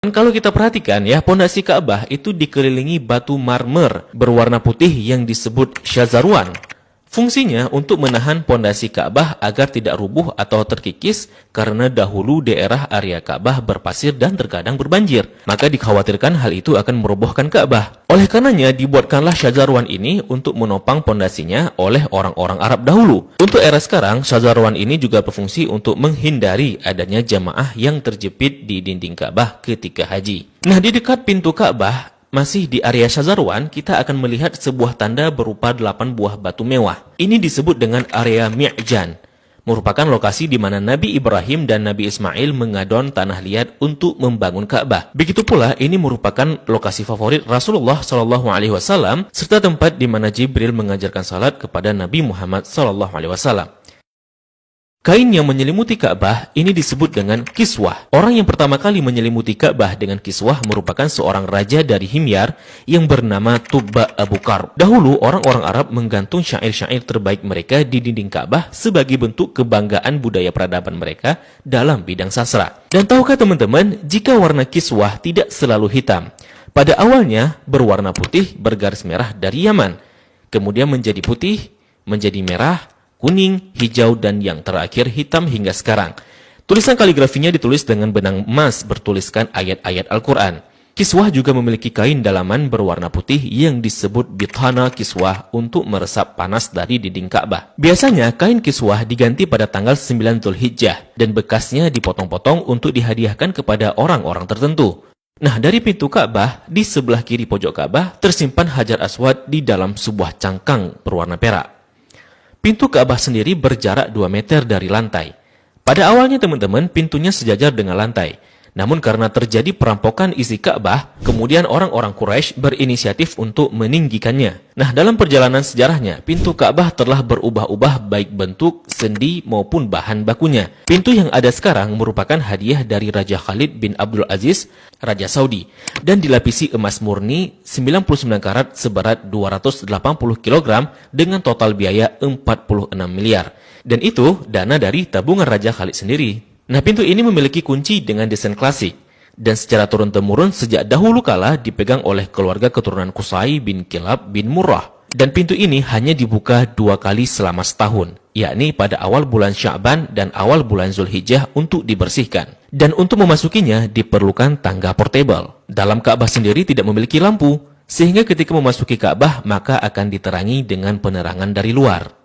Dan kalau kita perhatikan ya, pondasi Ka'bah itu dikelilingi batu marmer berwarna putih yang disebut syazarwan. Fungsinya untuk menahan pondasi Ka'bah agar tidak rubuh atau terkikis karena dahulu daerah area Ka'bah berpasir dan terkadang berbanjir. Maka dikhawatirkan hal itu akan merobohkan Ka'bah. Oleh karenanya dibuatkanlah syazarwan ini untuk menopang pondasinya oleh orang-orang Arab dahulu. Untuk era sekarang, syazarwan ini juga berfungsi untuk menghindari adanya jamaah yang terjepit di dinding Ka'bah ketika haji. Nah, di dekat pintu Ka'bah, masih di area syazarwan, kita akan melihat sebuah tanda berupa 8 buah batu mewah. Ini disebut dengan area Mi'jan, merupakan lokasi di mana Nabi Ibrahim dan Nabi Ismail mengadon tanah liat untuk membangun Ka'bah. Begitu pula, ini merupakan lokasi favorit Rasulullah SAW, serta tempat di mana Jibril mengajarkan salat kepada Nabi Muhammad SAW. Kain yang menyelimuti Ka'bah ini disebut dengan kiswah. Orang yang pertama kali menyelimuti Ka'bah dengan kiswah merupakan seorang raja dari Himyar yang bernama Tubba Abu Karb. Dahulu orang-orang Arab menggantung syair-syair terbaik mereka di dinding Ka'bah sebagai bentuk kebanggaan budaya peradaban mereka dalam bidang sastra. Dan tahukah teman-teman, jika warna kiswah tidak selalu hitam. Pada awalnya berwarna putih bergaris merah dari Yaman. Kemudian menjadi putih, menjadi merah, kuning, hijau, dan yang terakhir hitam hingga sekarang. Tulisan kaligrafinya ditulis dengan benang emas bertuliskan ayat-ayat Al-Quran. Kiswah juga memiliki kain dalaman berwarna putih yang disebut bithana kiswah untuk meresap panas dari dinding Ka'bah. Biasanya kain kiswah diganti pada tanggal 9 Dzulhijjah dan bekasnya dipotong-potong untuk dihadiahkan kepada orang-orang tertentu. Nah, dari pintu Ka'bah, di sebelah kiri pojok Ka'bah tersimpan Hajar Aswad di dalam sebuah cangkang berwarna perak. Pintu Ka'bah sendiri berjarak 2 meter dari lantai. Pada awalnya teman-teman, pintunya sejajar dengan lantai. Namun karena terjadi perampokan isi Ka'bah, kemudian orang-orang Quraisy berinisiatif untuk meninggikannya. Nah, dalam perjalanan sejarahnya, pintu Ka'bah telah berubah-ubah baik bentuk, sendi maupun bahan bakunya. Pintu yang ada sekarang merupakan hadiah dari Raja Khalid bin Abdul Aziz, Raja Saudi, dan dilapisi emas murni 99 karat seberat 280 kg dengan total biaya 46 miliar. Dan itu dana dari tabungan Raja Khalid sendiri. Nah, pintu ini memiliki kunci dengan desain klasik dan secara turun-temurun sejak dahulu kala dipegang oleh keluarga keturunan Qusay bin Kilab bin Murrah. Dan pintu ini hanya dibuka 2 kali selama setahun, yakni pada awal bulan Sya'ban dan awal bulan Zulhijjah untuk dibersihkan. Dan untuk memasukinya diperlukan tangga portable. Dalam Ka'bah sendiri tidak memiliki lampu, sehingga ketika memasuki Ka'bah maka akan diterangi dengan penerangan dari luar.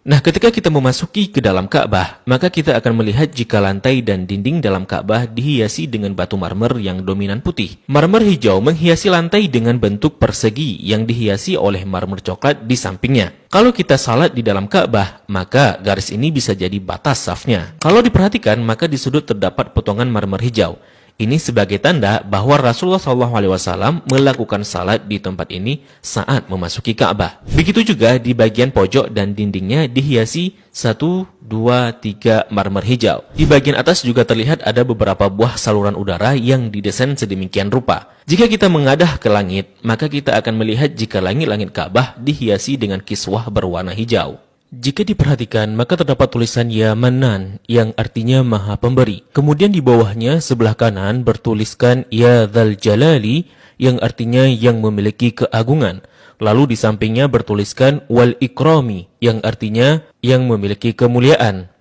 Nah, ketika kita memasuki ke dalam Ka'bah, maka kita akan melihat jika lantai dan dinding dalam Ka'bah dihiasi dengan batu marmer yang dominan putih. Marmer hijau menghiasi lantai dengan bentuk persegi yang dihiasi oleh marmer coklat di sampingnya. Kalau kita salat di dalam Ka'bah, maka garis ini bisa jadi batas safnya. Kalau diperhatikan, maka di sudut terdapat potongan marmer hijau. Ini sebagai tanda bahwa Rasulullah SAW melakukan salat di tempat ini saat memasuki Ka'bah. Begitu juga di bagian pojok dan dindingnya dihiasi 1, 2, 3 marmer hijau. Di bagian atas juga terlihat ada beberapa buah saluran udara yang didesain sedemikian rupa. Jika kita mengadah ke langit, maka kita akan melihat jika langit-langit Ka'bah dihiasi dengan kiswah berwarna hijau. Jika diperhatikan, maka terdapat tulisan Ya Manan yang artinya Maha Pemberi. Kemudian di bawahnya sebelah kanan bertuliskan Ya Dzal Jalali yang artinya yang memiliki keagungan. Lalu di sampingnya bertuliskan Wal Ikrami yang artinya yang memiliki kemuliaan.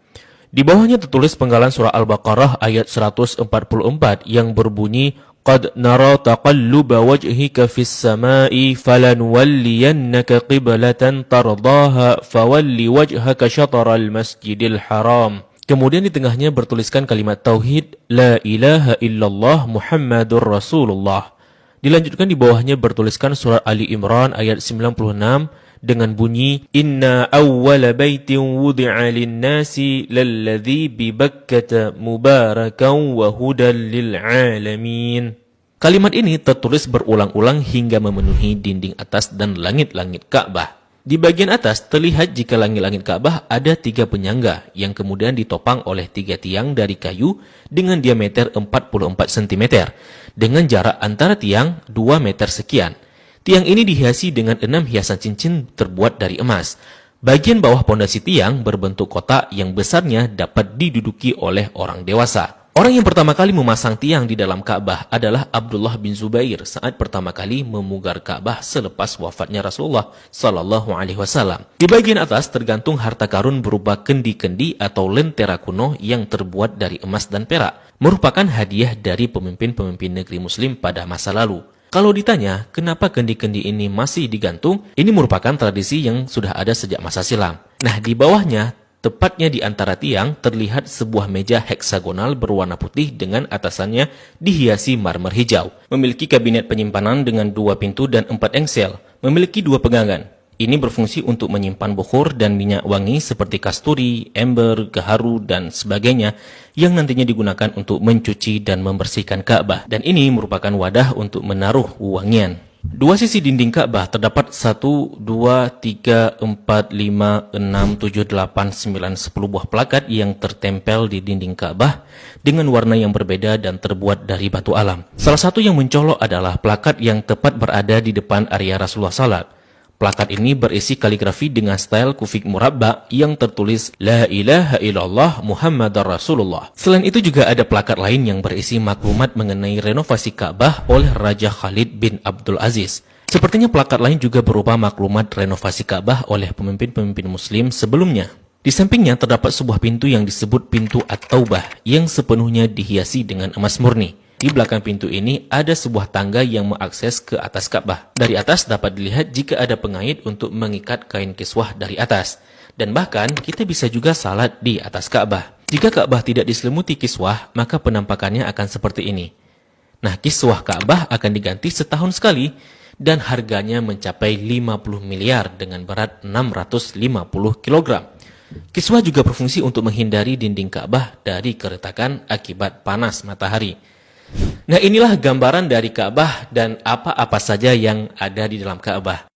Di bawahnya tertulis penggalan surah Al-Baqarah ayat 144 yang berbunyi Qad nara taqalluba wajhika fis sama'i falanuwalliyannaka qiblatan tardaha fawalli wajhaka syatral masjidil haram. Kemudian di tengahnya bertuliskan kalimat tauhid La ilaha illallah Muhammadur Rasulullah. Dilanjutkan di bawahnya bertuliskan surah Ali Imran ayat 96 dengan bunyi Inna awwala baitin wudi'a lin-nasi lalladzi bi Bakkah mubarakan wa hudan lil alamin. Kalimat ini tertulis berulang-ulang hingga memenuhi dinding atas dan langit-langit Ka'bah. Di bagian atas terlihat jika langit-langit Ka'bah ada 3 penyangga yang kemudian ditopang oleh 3 tiang dari kayu dengan diameter 44 cm dengan jarak antara tiang 2 meter sekian. Tiang ini dihiasi dengan 6 hiasan cincin terbuat dari emas. Bagian bawah pondasi tiang berbentuk kotak yang besarnya dapat diduduki oleh orang dewasa. Orang yang pertama kali memasang tiang di dalam Ka'bah adalah Abdullah bin Zubair saat pertama kali memugar Ka'bah selepas wafatnya Rasulullah Sallallahu Alaihi Wasallam. Di bagian atas tergantung harta karun berupa kendi-kendi atau lentera kuno yang terbuat dari emas dan perak, merupakan hadiah dari pemimpin-pemimpin negeri Muslim pada masa lalu. Kalau ditanya, kenapa kendi-kendi ini masih digantung? Ini merupakan tradisi yang sudah ada sejak masa silam. Nah, di bawahnya, tepatnya di antara tiang, terlihat sebuah meja heksagonal berwarna putih dengan atasannya dihiasi marmer hijau. Memiliki kabinet penyimpanan dengan 2 pintu dan 4 engsel. Memiliki 2 pegangan. Ini berfungsi untuk menyimpan bukhur dan minyak wangi seperti kasturi, ember, gaharu, dan sebagainya yang nantinya digunakan untuk mencuci dan membersihkan Ka'bah. Dan ini merupakan wadah untuk menaruh wangian. 2 sisi dinding Ka'bah terdapat 1, 2, 3, 4, 5, 6, 7, 8, 9, 10 buah plakat yang tertempel di dinding Ka'bah dengan warna yang berbeda dan terbuat dari batu alam. Salah satu yang mencolok adalah plakat yang tepat berada di depan area Rasulullah Salat. Plakat ini berisi kaligrafi dengan style kufik murabba yang tertulis La ilaha illallah Muhammadar Rasulullah. Selain itu juga ada plakat lain yang berisi maklumat mengenai renovasi Ka'bah oleh Raja Khalid bin Abdul Aziz. Sepertinya plakat lain juga berupa maklumat renovasi Ka'bah oleh pemimpin-pemimpin Muslim sebelumnya. Di sampingnya terdapat sebuah pintu yang disebut pintu At-Taubah yang sepenuhnya dihiasi dengan emas murni. Di belakang pintu ini ada sebuah tangga yang mengakses ke atas Ka'bah. Dari atas dapat dilihat jika ada pengait untuk mengikat kain kiswah dari atas. Dan bahkan kita bisa juga salat di atas Ka'bah. Jika Ka'bah tidak diselimuti kiswah, maka penampakannya akan seperti ini. Nah, kiswah Ka'bah akan diganti setahun sekali dan harganya mencapai 50 miliar dengan berat 650 kg. Kiswah juga berfungsi untuk menghindari dinding Ka'bah dari keretakan akibat panas matahari. Nah, inilah gambaran dari Ka'bah dan apa-apa saja yang ada di dalam Ka'bah.